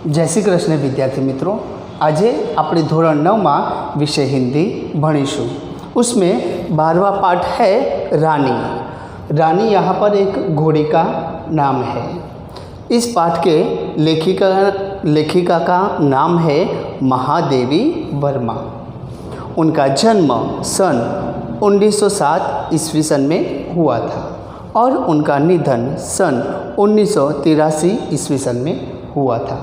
जय श्री कृष्ण विद्यार्थी मित्रों, आज આપણે ધોરણ 9 विषय हिंदी भणीशू। उसमें 12वां पाठ है रानी। रानी यहाँ पर एक घोड़ी का नाम है। इस पाठ के लेखिका का नाम है महादेवी वर्मा। उनका जन्म सन 1907 ईस्वी सन में हुआ था और उनका निधन सन 1983 ईस्वी सन में हुआ था।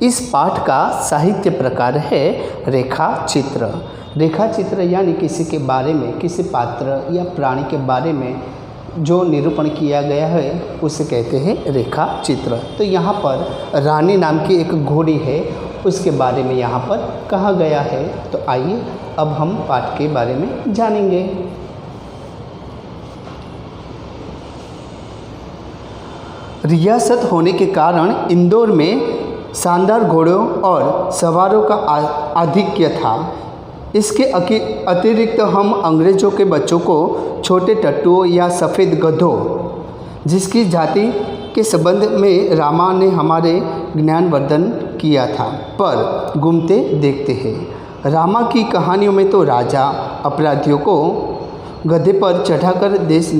इस पाठ का साहित्य प्रकार है रेखा चित्र। रेखा चित्र यानी किसी के बारे में, किसी पात्र या प्राणी के बारे में जो निरूपण किया गया है उसे कहते हैं रेखा चित्र। तो यहाँ पर रानी नाम की एक घोड़ी है, उसके बारे में यहाँ पर कहा गया है। तो आइए अब हम पाठ के बारे में जानेंगे। रियासत होने के कारण इंदौर में शानदार घोड़ों और सवारों का आधिक्य था। इसके अतिरिक्त हम अंग्रेज़ों के बच्चों को छोटे टट्टुओं या सफ़ेद गधों, जिसकी जाति के संबंध में रामा ने हमारे ज्ञानवर्धन किया था, पर घूमते देखते हैं। रामा की कहानियों में तो राजा अपराधियों को गधे पर चढ़ाकर देश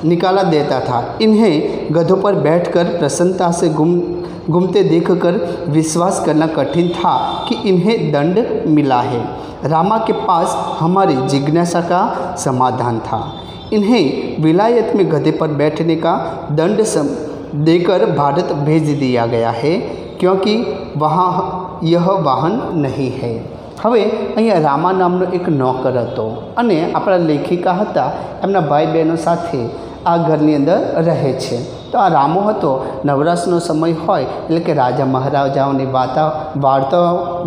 निकाला देता था। इन्हें गधों पर बैठकर प्रसन्नता से घूमते देखकर विश्वास करना कठिन था कि इन्हें दंड मिला है। रामा के पास हमारी जिज्ञासा का समाधान था। इन्हें विलायत में गधे पर बैठने का दंड देकर भारत भेज दिया गया है, क्योंकि वहाँ यह वाहन नहीं है। હવે અહીંયા રામા નામનો એક નોકર હતો અને આપણા લેખિકા હતા એમના ભાઈ બહેનો સાથે આ ઘરની અંદર રહે છે। તો આ રામો હતો, નવરાશનો સમય હોય એટલે કે રાજા મહારાજાઓની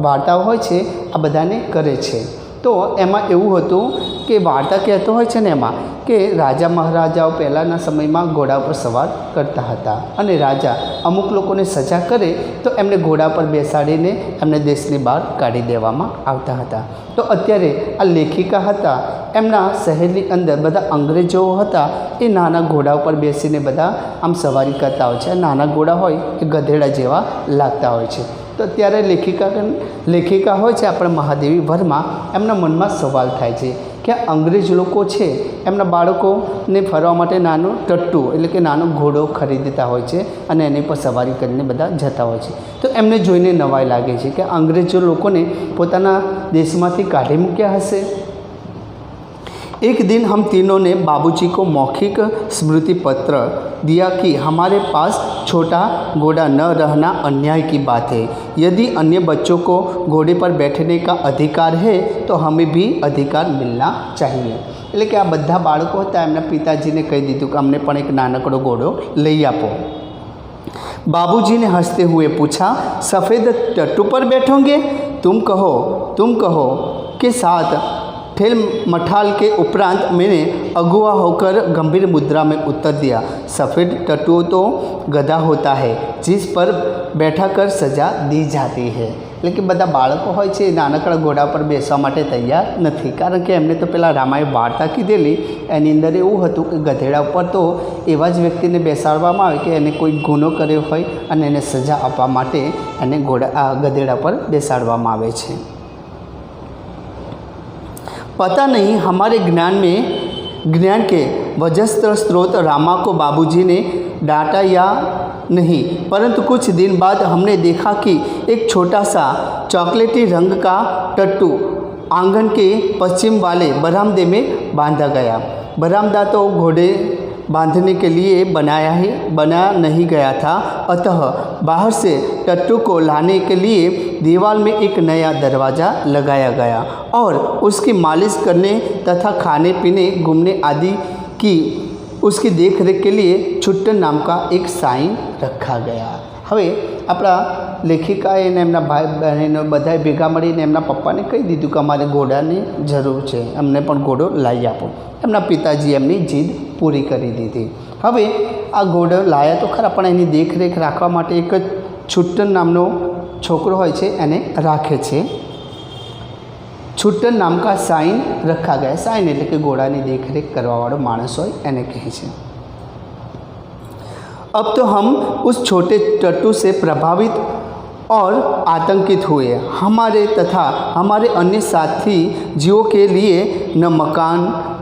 વાર્તાઓ હોય છે આ બધાને કરે છે। તો એમાં એવું હતું કે વાર્તા કહેતો હોય છે ને એમાં કે રાજા મહારાજાઓ પહેલાંના સમયમાં ઘોડા પર સવાર કરતા હતા અને રાજા અમુક લોકોને સજા કરે તો એમને ઘોડા પર બેસાડીને એમને દેશની બહાર કાઢી દેવામાં આવતા હતા। તો અત્યારે આ લેખિકા હતા એમના શહેરની અંદર બધા અંગ્રેજો હતા, એ નાના ઘોડા ઉપર બેસીને બધા આમ સવારી કરતા હોય છે। નાના ઘોડા હોય એ ગધેડા જેવા લાગતા હોય છે। તો ત્યારે લેખિકા હોય છે આપણા મહાદેવી વર્મા, એમના મનમાં સવાલ થાય છે કે અંગ્રેજ લોકો છે એમના બાળકોને ફરવા માટે નાનું ટટ્ટુ એટલે કે નાનો ઘોડો ખરીદતા હોય છે અને એની પર સવારી કરીને બધા જતા હોય છે। તો એમને જોઈને નવાઈ લાગે છે કે અંગ્રેજો લોકોને પોતાના દેશમાંથી કાઢી મૂક્યા હશે। एक दिन हम तीनों ने बाबूजी को मौखिक स्मृति पत्र दिया कि हमारे पास छोटा घोड़ा न रहना अन्याय की बात है। यदि अन्य बच्चों को घोड़े पर बैठने का अधिकार है तो हमें भी अधिकार मिलना चाहिए। એટલે કે આ બધા બાળકો હતા એમના પિતાજીને કહી દીધું કે અમને પણ એક નાનકડો ઘોડો લઈ આપો। बाबूजी ने हंसते हुए पूछा, सफ़ेद टट्टू पर बैठोगे? तुम कहो के साथ ठेल मठाल के उपरांत मैंने अगुआ होकर गंभीर मुद्रा में उत्तर दिया, सफ़ेद टट्टू तो गधा होता है जिस पर बैठाकर सजा दी जाती है। लेकिन बधा बाळको होय छे नानकड़ा घोड़ा पर बेसवा माटे तैयार नहीं, कारण के एमने तो पेला रामाए वार्ता कीधेली एनी अंदर एवुं हतुं कि गधेड़ा पर तो एवा ज व्यक्तिने बेसाडवामां आवे कि एने कोई गुनो कर्यो होय अने एने सजा आपवा माटे एने गधेड़ा पर बेसाडवामां आवे छे। पता नहीं हमारे ज्ञान के वजस्थ स्रोत रामा को बाबूजी ने डांटा या नहीं, परंतु कुछ दिन बाद हमने देखा कि एक छोटा सा चॉकलेटी रंग का टट्टू आंगन के पश्चिम वाले बरामदे में बांधा गया। बरामदा तो घोड़े बांधने के लिए बनाया नहीं गया था, अतः बाहर से टट्टू को लाने के लिए दीवार में एक नया दरवाज़ा लगाया गया और उसकी मालिश करने तथा खाने पीने, घूमने आदि की उसकी देख रेख के लिए छुट्टन नाम का एक साइन रखा गया। હવે આપણા લેખિકાએ ને એમના ભાઈ બહેનો બધાએ ભેગા મળીને એમના પપ્પાને કહી દીધું કે અમારે ઘોડાની જરૂર છે, અમને પણ ઘોડો લાવી આપો। એમના પિતાજી એમની જીદ પૂરી કરી દીધી। હવે આ ઘોડો લાયા તો ખરા, પણ એની દેખરેખ રાખવા માટે એક છુટ્ટન નામનો છોકરો હોય છે એને રાખે છે। છુટ્ટન નામ કા સાઇન રખા ગયા। સાઇન એટલે કે ઘોડાની દેખરેખ કરવાવાળો માણસ હોય એને કહે છે। अब तो हम उस छोटे टट्टू से प्रभावित और आतंकित हुए। हमारे तथा हमारे अन्य साथी जीवों के लिए न मकान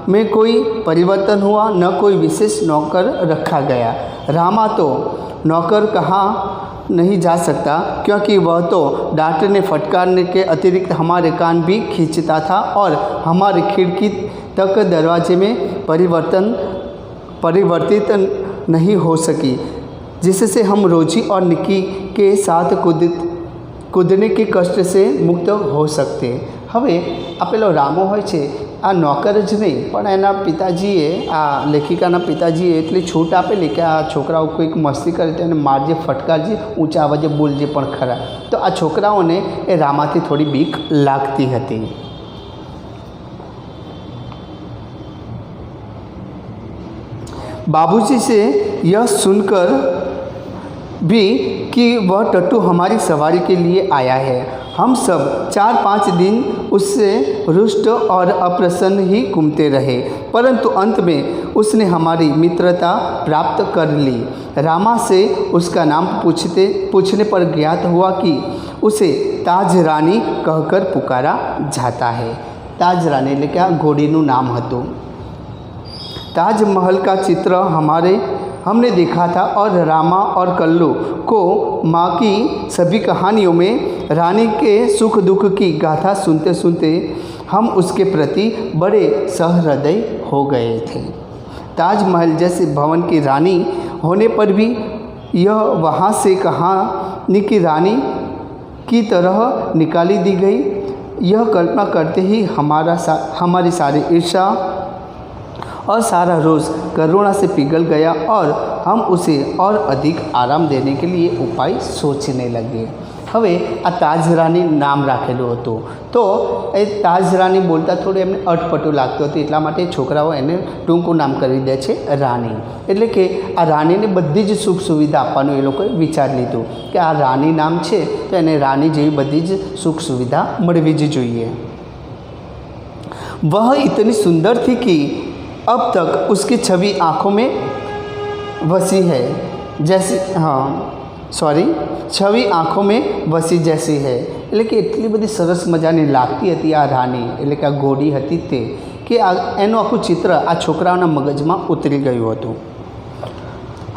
में कोई परिवर्तन हुआ, न कोई विशेष नौकर रखा गया। रामा तो नौकर कहाँ नहीं जा सकता, क्योंकि वह तो डांटने फटकारने के अतिरिक्त हमारे कान भी खींचता था और हमारी खिड़की तक दरवाजे में परिवर्तित नहीं हो सकी, जिससे हम रोजी और निकी के साथ कूदने के कष्ट से मुक्त हो सकते। હવે આ પેલો રામો હોય છે આ નોકર જ નહીં, પણ એના પિતાજીએ આ લેખિકાના પિતાજીએ એટલી છૂટ આપેલી કે આ છોકરાઓ કોઈક મસ્તી કરે તો એને મારજે, ફટકારજે, ઊંચા અવાજે બોલજે પણ ખરા. તો આ છોકરાઓને એ રામાથી થોડી બીક લાગતી હતી. बाबूजी से यह सुनकर भी कि वह टट्टू हमारी सवारी के लिए आया है, हम सब 4-5 दिन उससे रुष्ट और अप्रसन्न ही घूमते रहे, परंतु अंत में उसने हमारी मित्रता प्राप्त कर ली. रामा से उसका नाम पूछने पर ज्ञात हुआ कि उसे ताज रानी कहकर पुकारा जाता है. ताज रानी એટલે કે આ ઘોડીનું નામ હતું. ताजमहल का चित्र हमने देखा था और रामा और कल्लू को माँ की सभी कहानियों में रानी के सुख दुख की गाथा सुनते सुनते हम उसके प्रति बड़े सहृदय हो गए थे. ताजमहल जैसे भवन की रानी होने पर भी यह वहाँ से कहानी की रानी की तरह निकाली दी गई, यह कल्पना करते ही हमारी सारी ईर्ष्या और सारा रोज़ करुणा से पिघल गया और हम उसे और अधिक आराम देने के लिए उपाय सोचने लगे. હવે આ તાજરાની નામ રાખેલું હતું, તો એ તાજરાની બોલતા થોડું એમને અટપટું લાગતું હતું, એટલા માટે છોકરાઓ એને ટૂંકું નામ કરી દે છે રાની. એટલે કે આ રાનીને બધી જ સુખ સુવિધા આપવાનું એ લોકોએ વિચારી લીધું કે આ રાની નામ છે તો એને રાની જેવી બધી જ સુખ સુવિધા મળવી જ જોઈએ. वह इतनी सुंदर थी कि अब तक उसकी छवि आँखों में वसी है जैसी छवि आँखों में वसी जैसी है. એટલે કે એટલી બધી સરસ મજાની લાગતી હતી આ રાની, એટલે કે આ ઘોડી હતી તે, કે એનું આખું ચિત્ર આ છોકરાઓના મગજમાં ઉતરી ગયું હતું.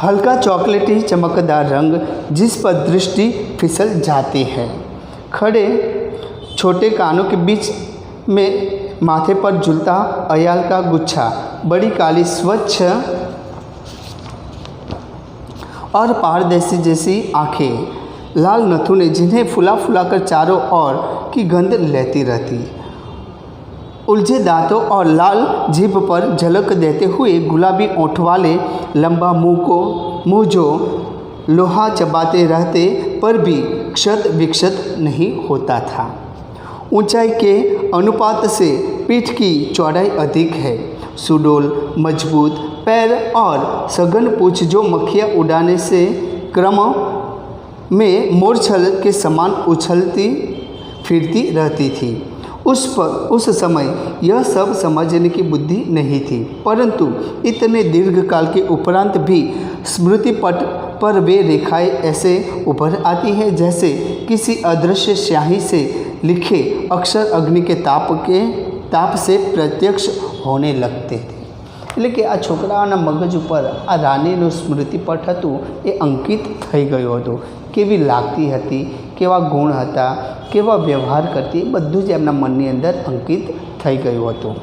हल्का चॉकलेटी चमकदार रंग जिस पर दृष्टि फिसल जाती है, खड़े छोटे कानों के बीच में माथे पर झूलता अयाल का गुच्छा, बड़ी काली स्वच्छ और पारदर्शी जैसी आँखें, लाल नथुने जिन्हें फुला फुला कर चारों ओर की गंध लेती रहती, उलझे दांतों और लाल जीभ पर झलक देते हुए गुलाबी ओंठ वाले लंबा मुँह जो लोहा चबाते रहते पर भी क्षत विक्षत नहीं होता था. ऊंचाई के अनुपात से पीठ की चौड़ाई अधिक है, सुडौल मजबूत पैर और सघन पूंछ जो मक्खियाँ उड़ाने से क्रम में मोरछल के समान उछलती फिरती रहती थी. उस समय यह सब समझने की बुद्धि नहीं थी, परंतु इतने दीर्घकाल के उपरांत भी स्मृति पट पर वे रेखाएं ऐसे उभर आती हैं जैसे किसी अदृश्य स्याही से लिखे अक्षर अग्नि के ताप से प्रत्यक्ष होने लगते थे. એટલે કે આ છોકરાઓના મગજ ઉપર આ રાનીનું સ્મૃતિપટ હતું એ અંકિત થઈ ગયું હતું. કેવી લાગતી હતી, કેવા ગુણ હતા, કેવા વ્યવહાર કરતી, બધું જ એમના મનની અંદર અંકિત થઈ ગયું હતું.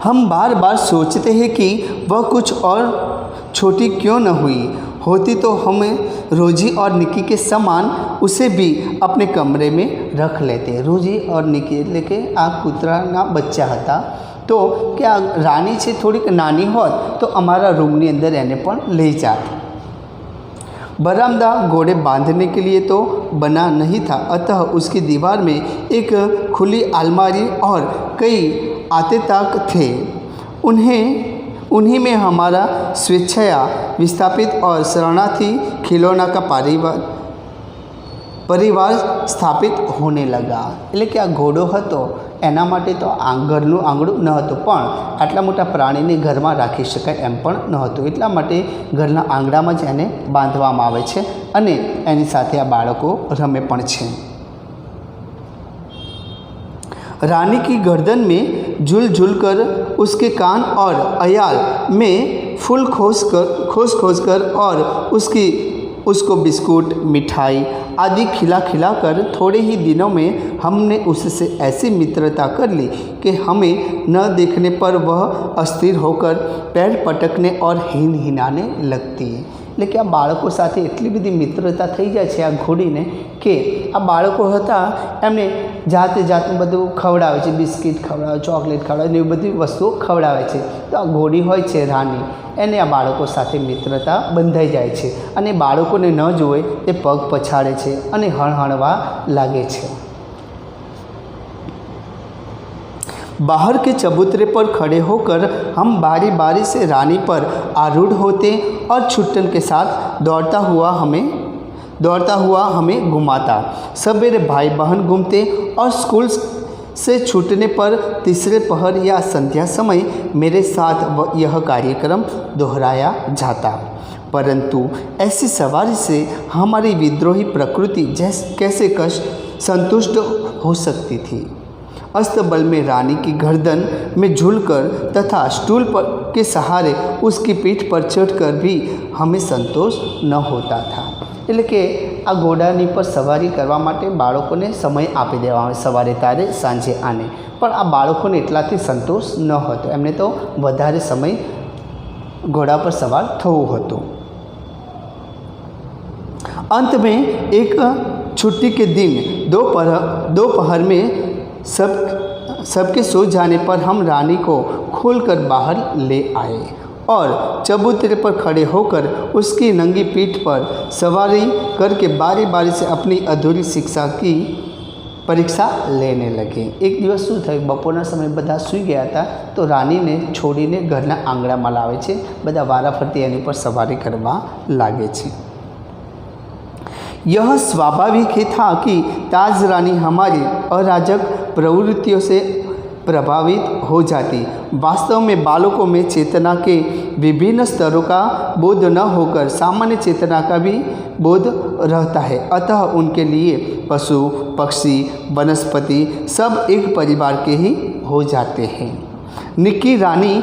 हम बार बार सोचते हैं कि वह कुछ और छोटी क्यों न हुई होती तो हमें रोजी और निकी के समान उसे भी अपने कमरे में रख लेते. रोजी और निकी એટલે કે આ કૂતરાના બચ્ચા હતા, તો કે આ રાની છે થોડીક નાની હોત તો અમારા રૂમની અંદર એને પણ લઈ જાત. बरामदा घोड़े बांधने के लिए तो बना नहीं था, अतः उसकी दीवार में एक खुली अलमारी और कई आते ताक थे. उन्हीं में हमारा स्वेच्छया विस्थापित और शरणार्थी खिलौना का પરિવાર સ્થાપિત હોને લગા। એટલે કે આ ઘોડો હતો એના માટે તો ઘરનું આંગણું ન હતું, પણ આટલા મોટા પ્રાણીને ઘરમાં રાખી શકાય એમ પણ ન હતું, એટલા માટે ઘરના આંગણામાં જ એને બાંધવામાં આવે છે અને એની સાથે આ બાળકો રમે પણ છે। रानी की गर्दन में झूल झूल कर उसके कान और अयाल में फूल खोस कर और उसको बिस्कुट मिठाई आदि खिला कर थोड़े ही दिनों में हमने उससे ऐसी मित्रता कर ली कि हमें न देखने पर वह अस्थिर होकर पैर पटकने और हिनाने लगती है। એટલે કે આ બાળકો સાથે એટલી બધી મિત્રતા થઈ જાય છે આ ઘોડીને કે આ બાળકો હતા એમને જાતનું બધું ખવડાવે છે, બિસ્કિટ ખવડાવે, ચોકલેટ ખવડાવે ને એવી બધી વસ્તુઓ ખવડાવે છે। તો આ ઘોડી હોય છે રાની, એને આ બાળકો સાથે મિત્રતા બંધાઈ જાય છે અને બાળકોને ન જોવે તે પગ પછાડે છે અને હણહણવા લાગે છે। बाहर के चबूतरे पर खड़े होकर हम बारी बारी से रानी पर आरूढ़ होते और छुट्टन के साथ दौड़ता हुआ हमें घुमाता। सवेरे भाई बहन घूमते और स्कूल से छूटने पर तीसरे पहर या संध्या समय मेरे साथ यह कार्यक्रम दोहराया जाता। परंतु ऐसी सवारी से हमारी विद्रोही प्रकृति कैसे संतुष्ट हो सकती थी। अस्तबल में रानी की गर्दन में झूलकर तथा स्टूल पर के सहारे उसकी पीठ पर चढ़कर भी हमें संतोष न होता था। એટલે કે આ ઘોડાની પર સવારી કરવા માટે બાળકોને સમય આપી દેવામાં આવે, સવારે તારે સાંજે આને, પણ આ બાળકોને એટલાથી સંતોષ ન હતો, એમને તો વધારે સમય ઘોડા પર સવાર થવું હતું। अंत में एक छुट्टी के दिन दोपहर में सबके सो जाने पर हम रानी को खोलकर बाहर ले आए और चबूतरे पर खड़े होकर उसकी नंगी पीठ पर सवारी करके बारी बारी से अपनी अधूरी शिक्षा की परीक्षा लेने लगे। एक दिवस शू थयुं, बपोरना समय बधा सूई गया था तो रानी ने छोड़ीने घरना आंगणामां लावे छे, बधा वाराफरती एनी पर सवारी करवा लागे छे। यह स्वाभाविक ही था कि ताज रानी हमारी अराजक प्रवृत्तियों से प्रभावित हो जाती। वास्तव में बालकों में चेतना के विभिन्न स्तरों का बोध न होकर सामान्य चेतना का भी बोध रहता है, अतः उनके लिए पशु पक्षी वनस्पति सब एक परिवार के ही हो जाते हैं। निक्की रानी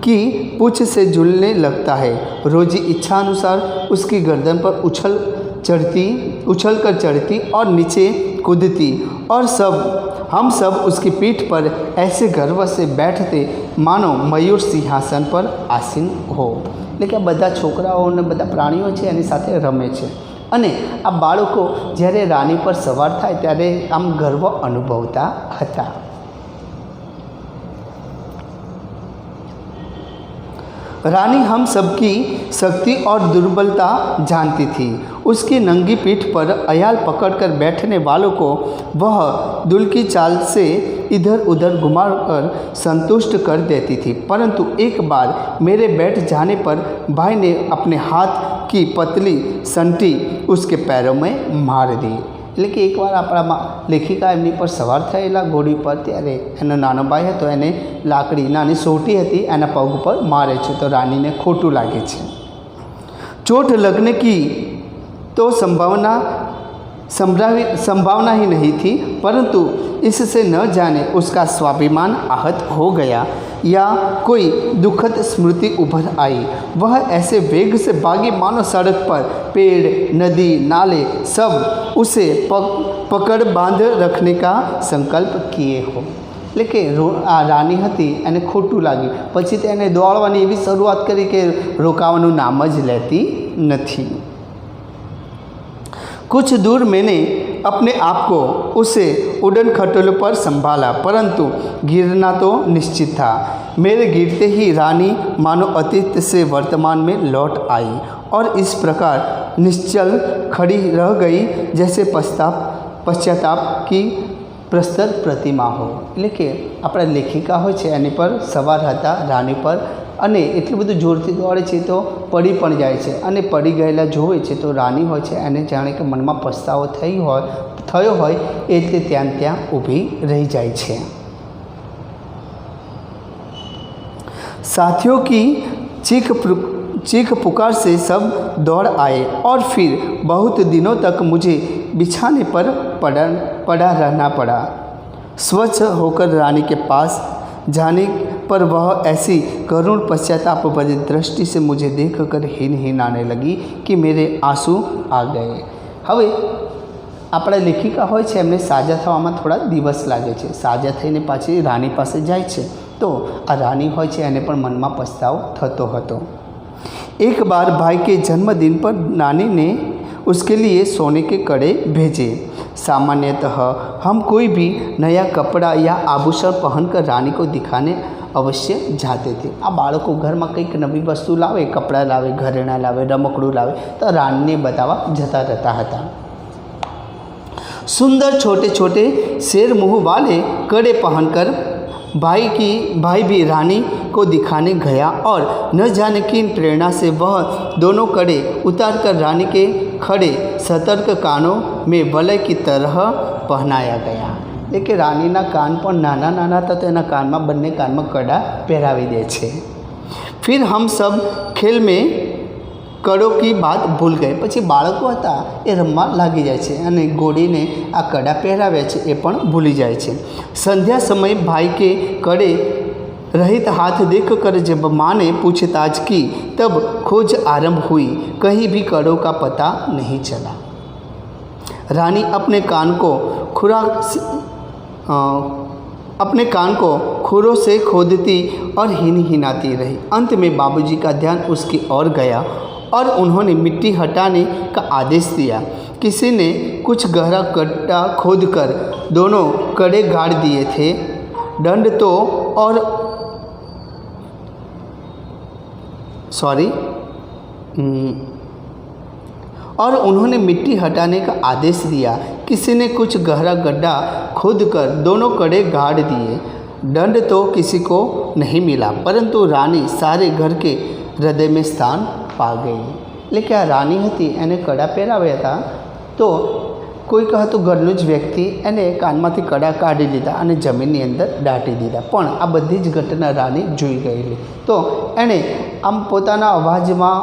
की पूंछ से झूलने लगता है, रोजी इच्छा अनुसार उसकी गर्दन पर उछल कर चढ़ती और नीचे कूदती और हम सब उसकी पीठ पर ऐसे गर्व से बैठते मानो मयूर सिंहासन पर आसीन हो। એટલે કે બધા છોકરાઓ અને બધા પ્રાણીઓ છે એની સાથે રમે છે અને આ બાળકો જ્યારે રાની પર સવાર થાય ત્યારે આમ ગર્વ અનુભવતા હતા। रानी हम सबकी शक्ति और दुर्बलता जानती थी। उसकी नंगी पीठ पर अयाल पकड़कर बैठने वालों को वह दुल की चाल से इधर उधर घुमाकर संतुष्ट कर देती थी, परंतु एक बार मेरे बैठ जाने पर भाई ने अपने हाथ की पतली संटी उसके पैरों में मार दी। એટલે કે એકવાર આપણા લેખિકા એમની પર સવાર થયેલા ઘોડી પર, ત્યારે એનો નાનો ભાઈ હતો, એને લાકડી નાની સોટી હતી એના પગ પર મારે છે તો રાનીને ખોટું લાગે છે। चोट लगने की तो संभावना ही नहीं थी, परंतु इससे न जाने उसका स्वाभिमान आहत हो गया या कोई दुखद स्मृति उभर आई। वह ऐसे वेग से भागी मानो सड़क पर पेड़ नदी नाले सब उसे पकड़ बांध रखने का संकल्प किए हो। એટલે કે આ રાની હતી એને ખોટું લાગ્યું, પછી તેને દોડવાની એવી શરૂઆત કરી કે રોકાવાનું નામ જ લેતી નથી। कुछ दूर मैंने अपने आप को उसे उड़न खटोले पर संभाला, परंतु गिरना तो निश्चित था। मेरे गिरते ही रानी मानो अतीत से वर्तमान में लौट आई और इस प्रकार निश्चल खड़ी रह गई जैसे पश्चाताप की प्रस्तर प्रतिमा हो। એટલે કે આપણા લેખિકા હોય છે એની પર સવાર હતા રાની પર, અને એટલું બધું જોરથી દોડે છે તો પડી પણ જાય છે અને પડી ગયેલા જોવે છે તો રાની હોય છે એને જાણે કે મનમાં પસ્તાવો થયો હોય એટલે ત્યાં ઊભી રહી જાય છે। साथियों की चीख पुकार से सब दौड़ आए और फिर बहुत दिनों तक मुझे बिछाने पर पड़ा रहना पड़ा। स्वच्छ होकर रानी के पास जाने पर वह ऐसी करुण पश्चाताप भरी दृष्टि से मुझे देखकर हीन आने लगी कि मेरे आंसू आ गए। હવે આપણા લેખિકા હોય છે એમને સાજા થવામાં થોડા દિવસ લાગે છે। સાજા થઈને પાછી રાની પાસે જાય છે तो आ रानी હોય છે એને પણ મનમાં પસ્તાવો થતો હતો। एक बार भाई के जन्मदिन पर नानी ने उसके लिए सोने के कड़े भेजे। सामान्यतः हम कोई भी नया कपड़ा या आभूषण पहनकर रानी को दिखाने अवश्य जाते थे। आ बाळको घर में कंईक नवी वस्तु लावे, कपड़ा लावे, घरेणां लावे, रमकड़ू लावे तो रानी ने बतावा जता रहता था। सुंदर छोटे छोटे शेर मुँह वाले कड़े पहनकर भाई भी रानी को दिखाने गया और न जाने किन प्रेरणा से वह दोनों कड़े उतारकर रानी के खड़े सतर्क कानों में वलय की तरह पहनाया गया। लेकिन रानी ना कान पर नाना नाना था तो एना कान में बंने कान में कड़ा पहरावी दे छे। फिर हम सब खेल में कड़ों की बात भूल गए। पछी बाळको हता ए रमवा लागी जाय छे अने गोड़ीने आ कड़ा पहराव्या छे ए पण भूली जाय छे। संध्या समय भाई के कड़े रहित हाथ देख कर जब माँ ने पूछताछ की तब खोज आरंभ हुई। कहीं भी कड़ों का पता नहीं चला। रानी अपने कान को खुरों से खोदती और हिनहिनाती रही। अंत में बाबूजी का ध्यान उसकी ओर गया और उन्होंने मिट्टी हटाने का आदेश दिया। किसी ने कुछ गहरा गड्ढा खोदकर दोनों कड़े गाड़ दिए थे। दंड तो और उन्होंने मिट्टी हटाने का आदेश दिया। किसी ने कुछ गहरा गड्ढा खोदकर दोनों कड़े गाड़ दिए। दंड तो किसी को नहीं मिला परंतु रानी सारे घर के हृदय में स्थान पा गई। लेकिन आ रानी थी एने कड़ा पहराव्या था तो कोई कहतु घरनु ज व्यक्ति एने कानमांथी कड़ा काढ़ी लीधा अने जमीननी अंदर दाटी दीधा पण आ बधी ज घटना रानी जोई गयेली तो एणे आम पोताना अवाजमां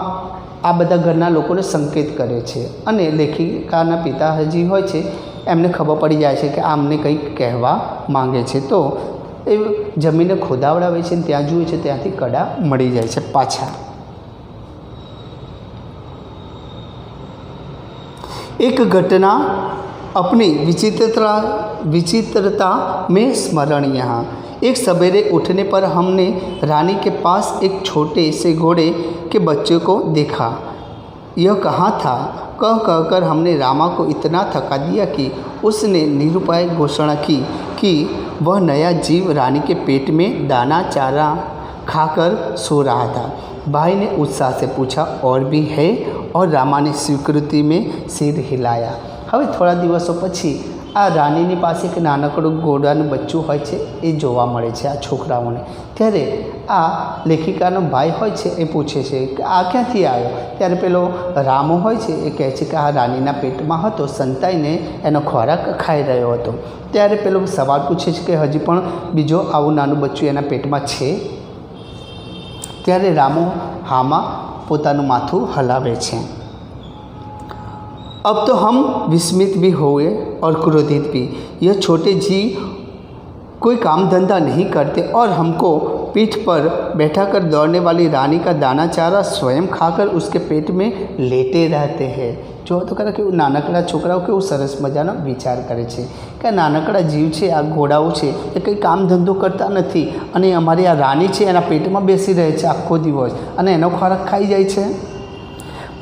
आ बधा घरना लोकोने संकेत करे छे अने लेखिकाना पिताजी होय छे एमने खबर पड़ी जाय छे कि आमने कंईक कहेवा मांगे छे तो ए जमीने खोदावडावे छे त्यां जुए छे त्यांथी कड़ा मळी जाय छे पाछा। एक घटना अपनी विचित्रता में स्मरणीय। एक सवेरे उठने पर हमने रानी के पास एक छोटे से घोड़े के बच्चे को देखा। यह कहाँ था कह कहकर हमने रामा को इतना थका दिया कि उसने निरुपाय घोषणा की कि वह नया जीव रानी के पेट में दाना चारा खाकर सो रहा था। भाई ने उत्साह से पूछा और भी है और रामा ने स्वीकृति में सिर हिलाया। હવે થોડા દિવસો પછી આ રાનીની પાસે એક નાનકડું ઘોડાનું બચ્ચું હોય છે એ જોવા મળે છે આ છોકરાઓને। ત્યારે આ લેખિકાનો ભાઈ હોય છે એ પૂછે છે કે આ ક્યાંથી આવ્યો? ત્યારે પેલો રામો હોય છે એ કહે છે કે આ રાનીના પેટમાં હતો, સંતાઈને એનો ખોરાક ખાઈ રહ્યો હતો। ત્યારે પેલો સવાલ પૂછે છે કે હજી પણ બીજો આવું નાનું બચ્ચું એના પેટમાં છે? ત્યારે રામો હામાં પોતાનું માથું હલાવે છે। अब तो हम विस्मित भी हुए और क्रोधित भी। यह छोटे जीव कोई काम धंधा नहीं करते और हमको पीठ पर बैठाकर दौड़ने वाली रानी का दाना चारा स्वयं खाकर उसके पेट में लेटे रहते हैं। जो तो खरा कि नानकड़ा छोकराओ केवुं सरस मजानो विचार करे छे कि नानकड़ा जीव छे आ घोड़ाओ छे ए कंई काम धंधो करता नथी अने अमारी आ रानी छे एना पेटमां बेसी रहे छे आखो दिवस अने एनो खोराक खाई जाय छे।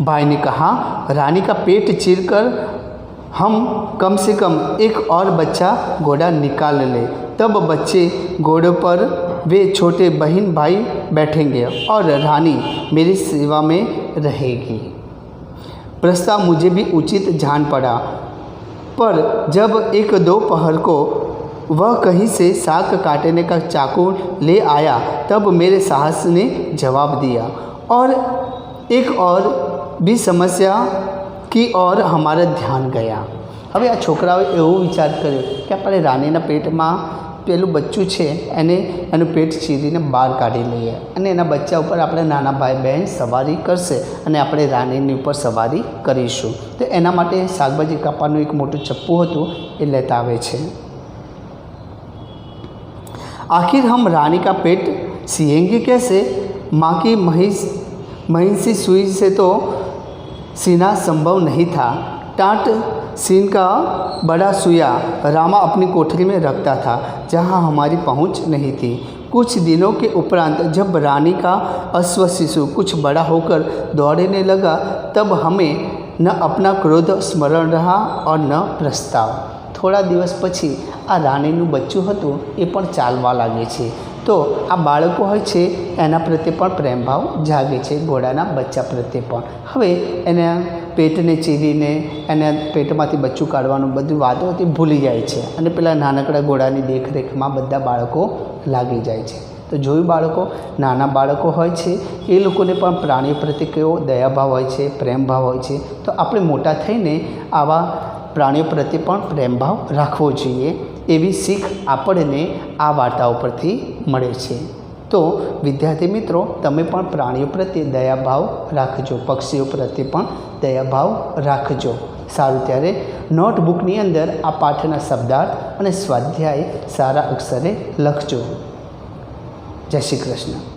भाई ने कहा रानी का पेट चीरकर हम कम से कम एक और बच्चा घोड़ा निकाल ले, तब बच्चे घोड़े पर वे छोटे बहन भाई बैठेंगे और रानी मेरी सेवा में रहेगी। प्रस्ताव मुझे भी उचित जान पड़ा पर जब एक दोपहर को वह कहीं से साग काटने का चाकू ले आया, तब मेरे साहस ने जवाब दिया और एक और भी समस्या की ओर हमारा ध्यान गया। હવે આ છોકરાઓએ એવો વિચાર કર્યો કે આપણે રાણીના પેટમાં પેલું બચ્ચું છે એનું પેટ ચીરીને બહાર કાઢી લઈએ અને એના બચ્ચા ઉપર આપણે નાના ભાઈ બહેન સવારી કરશે અને આપણે રાણીની ઉપર સવારી કરીશું। તો એના માટે શાકભાજી કાપવાનું એક મોટું ચપ્પુ હતું એ લેતા આવે છે। आखिर हम रानी का पेट सिएंगे कैसे? माँ की महिषी सुई से तो सीना संभव नहीं था। टाट सीन का बड़ा सुइया रामा अपनी कोठरी में रखता था, जहाँ हमारी पहुँच नहीं थी। कुछ दिनों के उपरांत जब रानी का अश्व शिशु कुछ बड़ा होकर दौड़ने लगा, तब हमें न अपना क्रोध स्मरण रहा और न प्रस्ताव। થોડા દિવસ પછી આ રાણીનું બચ્ચું હતું એ પણ ચાલવા લાગે છે। તો આ બાળકો હોય છે એના પ્રત્યે પણ પ્રેમભાવ જાગે છે, ઘોડાના બચ્ચા પ્રત્યે પણ। હવે એના પેટને ચીરીને એના પેટમાંથી બચ્ચું કાઢવાનું બધું વાતો તે ભૂલી જાય છે અને પેલા નાનકડા ઘોડાની દેખરેખમાં બધા બાળકો લાગી જાય છે। તો જોયું બાળકો, નાના બાળકો હોય છે એ લોકોને પણ પ્રાણીઓ પ્રત્યે કેવો દયાભાવ હોય છે, પ્રેમભાવ હોય છે। તો આપણે મોટા થઈને આવા પ્રાણીઓ પ્રત્યે પણ પ્રેમભાવ રાખવો જોઈએ, એવી શીખ આપણને આ વાર્તાઓ પરથી મળે છે। તો વિદ્યાર્થી મિત્રો, તમે પણ પ્રાણીઓ પ્રત્યે દયાભાવ રાખજો, પક્ષીઓ પ્રત્યે પણ દયાભાવ રાખજો। સારું, ત્યારે નોટબુકની અંદર આ પાઠના શબ્દાર્થ અને સ્વાધ્યાય સારા અક્ષરે લખજો। જય શ્રી કૃષ્ણ।